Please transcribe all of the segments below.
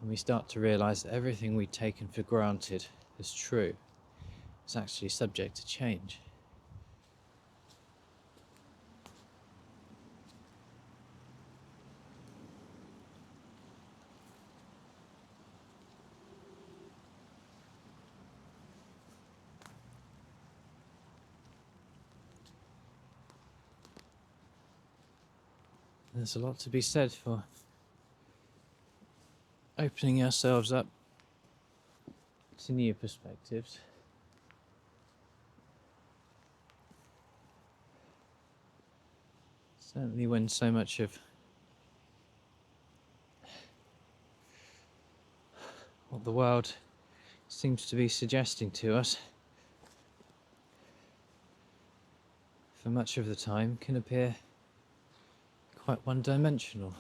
and we start to realise that everything we'd taken for granted as true is actually subject to change. There's a lot to be said for opening ourselves up to new perspectives. Certainly when so much of what the world seems to be suggesting to us for much of the time can appear quite one-dimensional.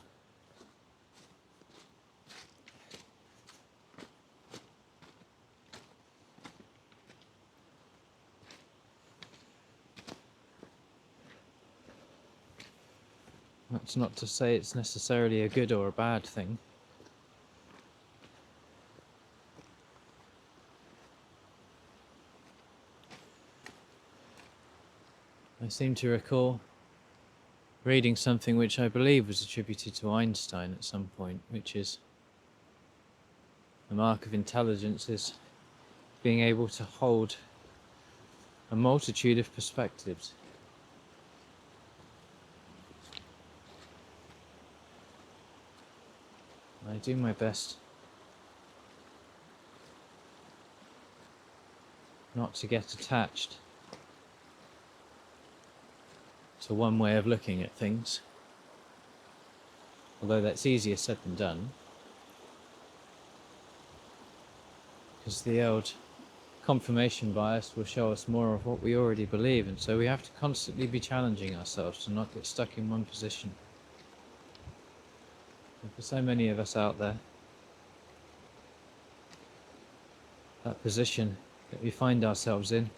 That's not to say it's necessarily a good or a bad thing. I seem to recall reading something which I believe was attributed to Einstein at some point, which is the mark of intelligence is being able to hold a multitude of perspectives. I do my best not to get attached to one way of looking at things, although that's easier said than done, because the old confirmation bias will show us more of what we already believe, and so we have to constantly be challenging ourselves to not get stuck in one position. And for so many of us out there, that position that we find ourselves in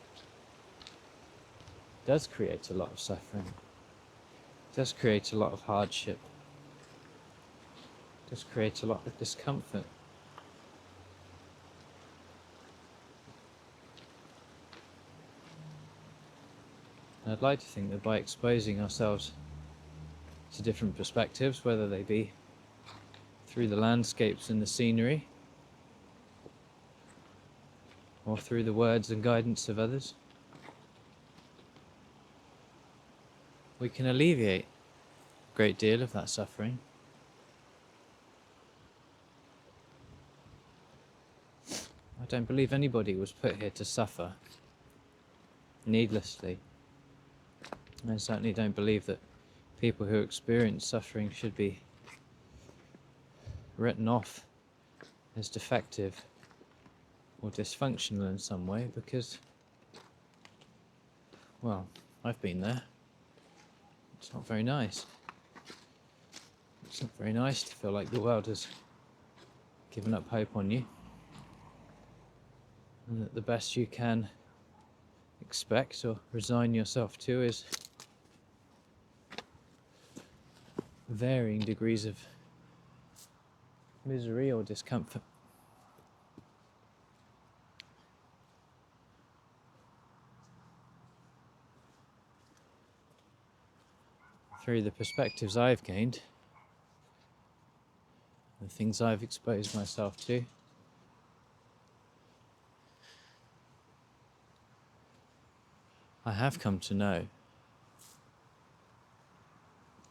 does create a lot of suffering, does create a lot of hardship, does create a lot of discomfort. And I'd like to think that by exposing ourselves to different perspectives, whether they be through the landscapes and the scenery, or through the words and guidance of others, we can alleviate a great deal of that suffering. I don't believe anybody was put here to suffer needlessly. I certainly don't believe that people who experience suffering should be written off as defective or dysfunctional in some way, because, well, I've been there. It's not very nice. It's not very nice to feel like the world has given up hope on you, and that the best you can expect or resign yourself to is varying degrees of misery or discomfort. Through the perspectives I've gained, the things I've exposed myself to, I have come to know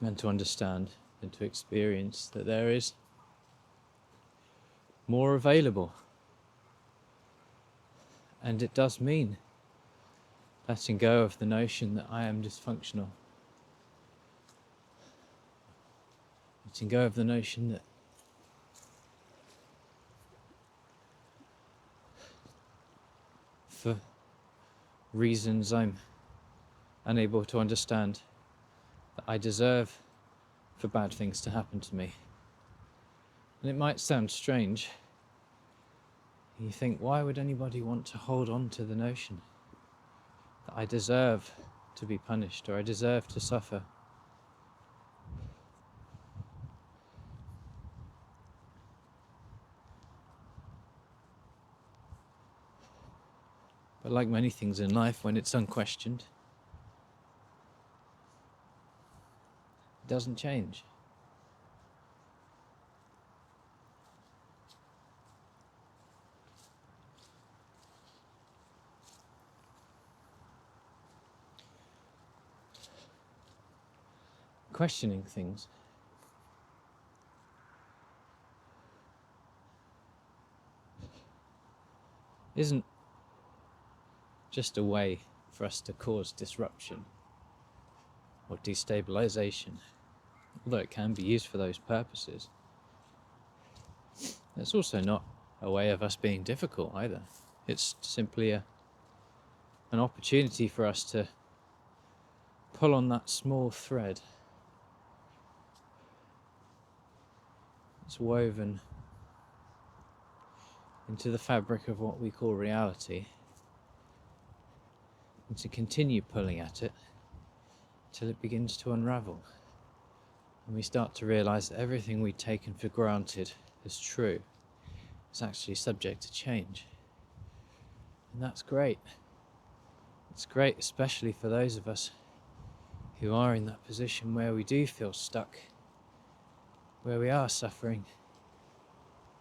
and to understand and to experience that there is more available. And it does mean letting go of the notion that I am dysfunctional. Letting go of the notion that for reasons I'm unable to understand, that I deserve for bad things to happen to me. And it might sound strange. You think, why would anybody want to hold on to the notion that I deserve to be punished or I deserve to suffer? But like many things in life, when it's unquestioned, it doesn't change. Questioning things isn't just a way for us to cause disruption or destabilization, although it can be used for those purposes. It's also not a way of us being difficult either. It's simply an opportunity for us to pull on that small thread that's woven into the fabric of what we call reality, and to continue pulling at it till it begins to unravel, and we start to realize that everything we'd taken for granted as true is actually subject to change. And that's great. It's great, especially for those of us who are in that position where we do feel stuck, where we are suffering,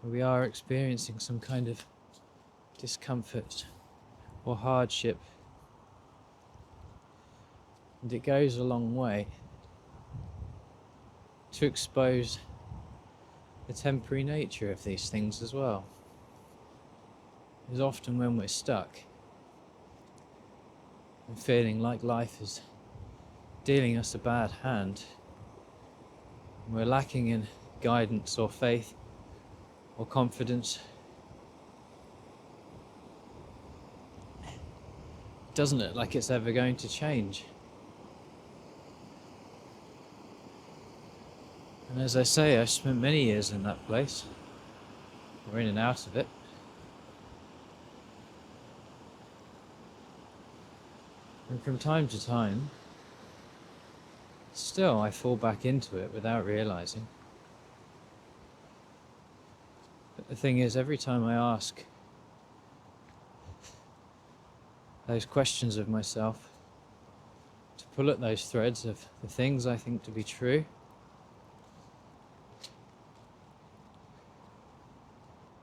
where we are experiencing some kind of discomfort or hardship. And it goes a long way to expose the temporary nature of these things as well. Because often when we're stuck and feeling like life is dealing us a bad hand, and we're lacking in guidance or faith or confidence, it doesn't look like it's ever going to change. And as I say, I spent many years in that place, or in and out of it. And from time to time, still I fall back into it without realizing. But the thing is, every time I ask those questions of myself, to pull at those threads of the things I think to be true,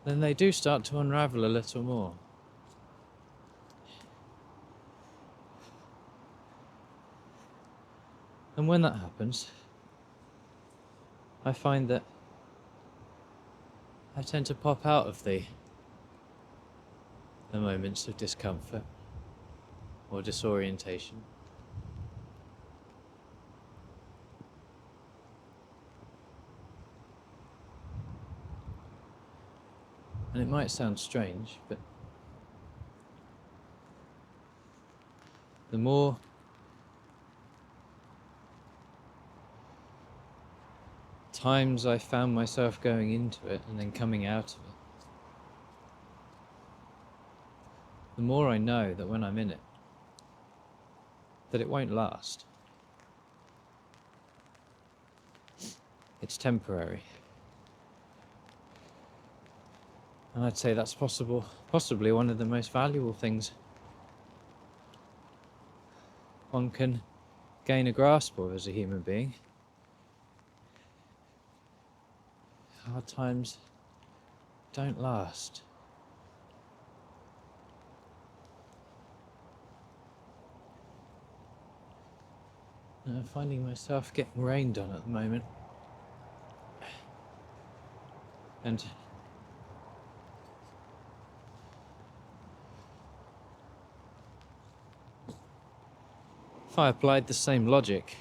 then they do start to unravel a little more. And when that happens, I find that I tend to pop out of the moments of discomfort or disorientation. And it might sound strange, but the more times I found myself going into it and then coming out of it, the more I know that when I'm in it, that it won't last. It's temporary. And I'd say that's possibly one of the most valuable things one can gain a grasp of as a human being. Hard times don't last. And I'm finding myself getting rained on at the moment. And if I applied the same logic,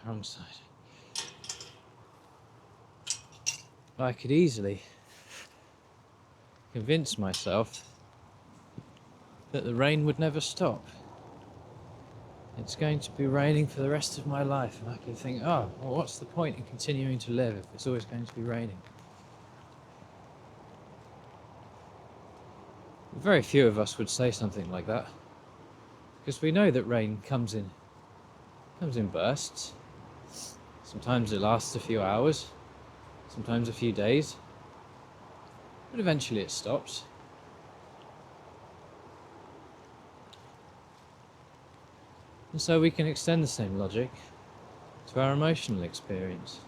wrong side, I could easily convince myself that the rain would never stop. It's going to be raining for the rest of my life, and I could think, oh, well, what's the point in continuing to live if it's always going to be raining? Very few of us would say something like that, because we know that rain comes in bursts. Sometimes it lasts a few hours, sometimes a few days, but eventually it stops. And so we can extend the same logic to our emotional experience.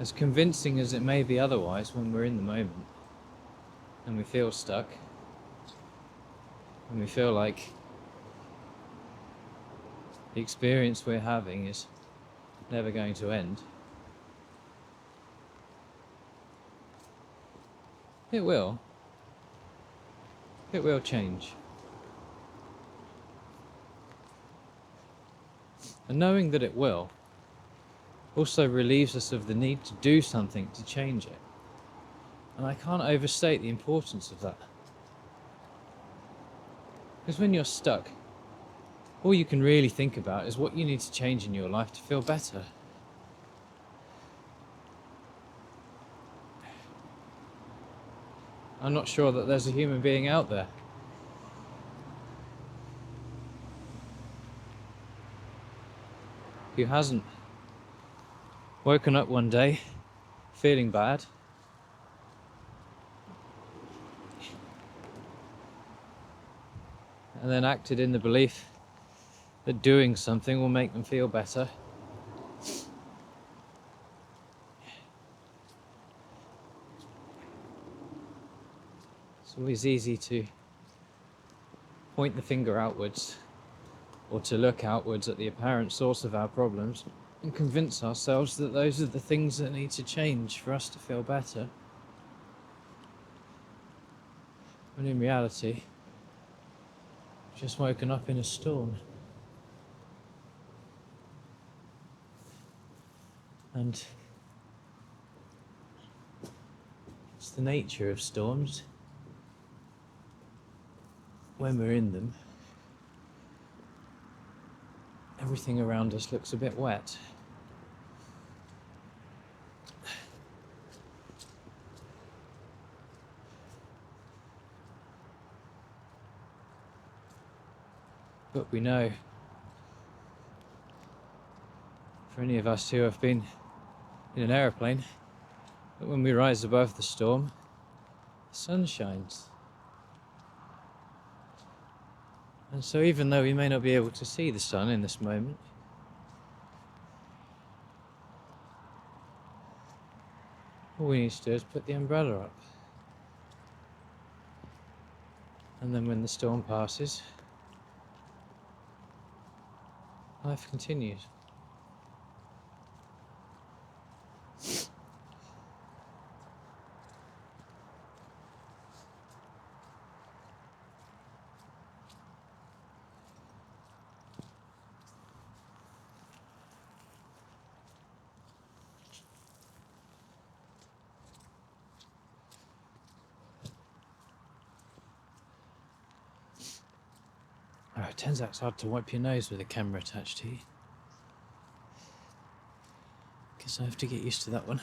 As convincing as it may be otherwise when we're in the moment and we feel stuck and we feel like the experience we're having is never going to end, it will change. And knowing that it will also relieves us of the need to do something to change it. And I can't overstate the importance of that. Because when you're stuck, all you can really think about is what you need to change in your life to feel better. I'm not sure that there's a human being out there who hasn't woken up one day feeling bad and then acted in the belief that doing something will make them feel better. It's always easy to point the finger outwards or to look outwards at the apparent source of our problems and convince ourselves that those are the things that need to change for us to feel better. When in reality, we've just woken up in a storm. And it's the nature of storms. When we're in them, everything around us looks a bit wet. But we know, for any of us who have been in an aeroplane, that when we rise above the storm, the sun shines. And so even though we may not be able to see the sun in this moment, all we need to do is put the umbrella up. And then when the storm passes, life continues. Oh, it turns out it's hard to wipe your nose with a camera attached to you. Guess I have to get used to that one.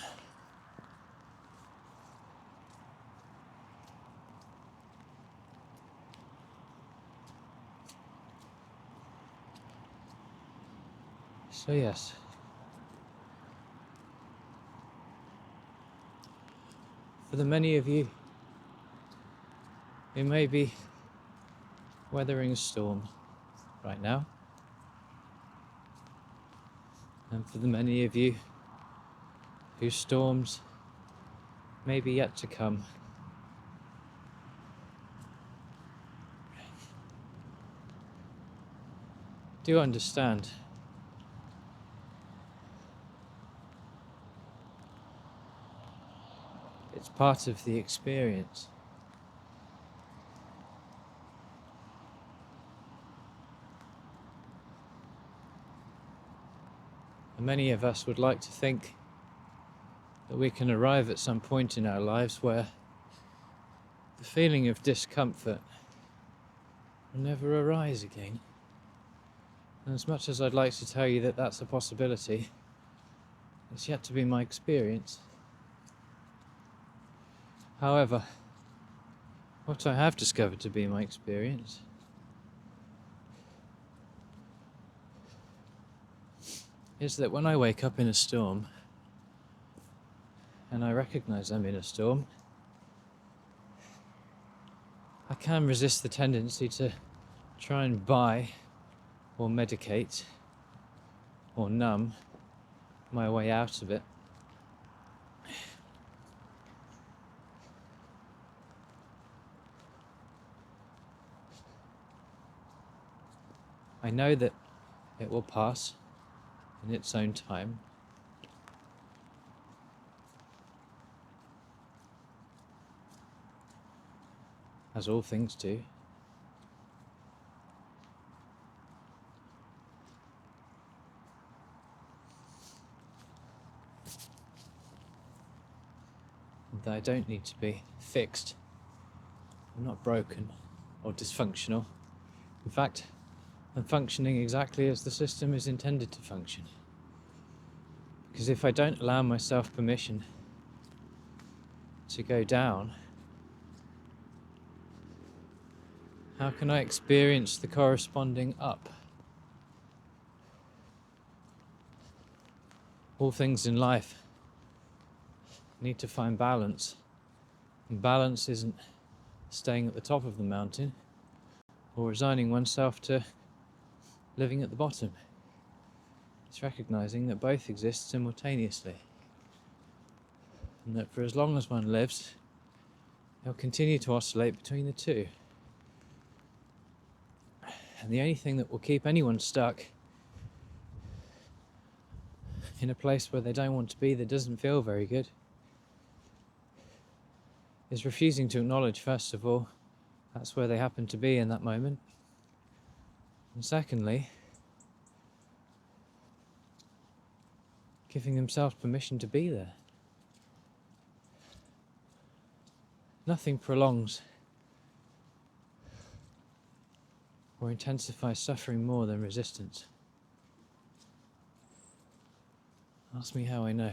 So yes, for the many of you who may be weathering a storm right now, and for the many of you whose storms may be yet to come, do understand it's part of the experience. And many of us would like to think that we can arrive at some point in our lives where the feeling of discomfort will never arise again. And as much as I'd like to tell you that that's a possibility, it's yet to be my experience. However, what I have discovered to be my experience is that when I wake up in a storm, and I recognize I'm in a storm, I can resist the tendency to try and buy or medicate or numb my way out of it. I know that it will pass in its own time. As all things do. And that I don't need to be fixed. I'm not broken or dysfunctional. In fact, I'm functioning exactly as the system is intended to function. Because if I don't allow myself permission to go down, how can I experience the corresponding up? All things in life need to find balance. And balance isn't staying at the top of the mountain or resigning oneself to living at the bottom. It's recognizing that both exist simultaneously. And that for as long as one lives, they'll continue to oscillate between the two. And the only thing that will keep anyone stuck in a place where they don't want to be, that doesn't feel very good, is refusing to acknowledge, first of all, that's where they happen to be in that moment. And secondly, giving themselves permission to be there. Nothing prolongs or intensifies suffering more than resistance. Ask me how I know.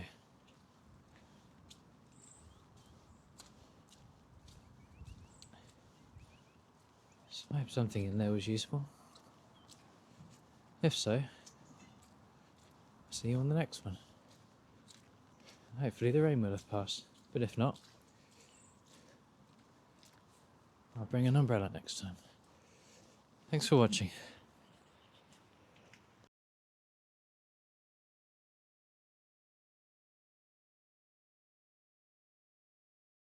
So I hope something in there was useful. If so, see you on the next one. Hopefully the rain will have passed, but if not, I'll bring an umbrella next time. Thanks for watching.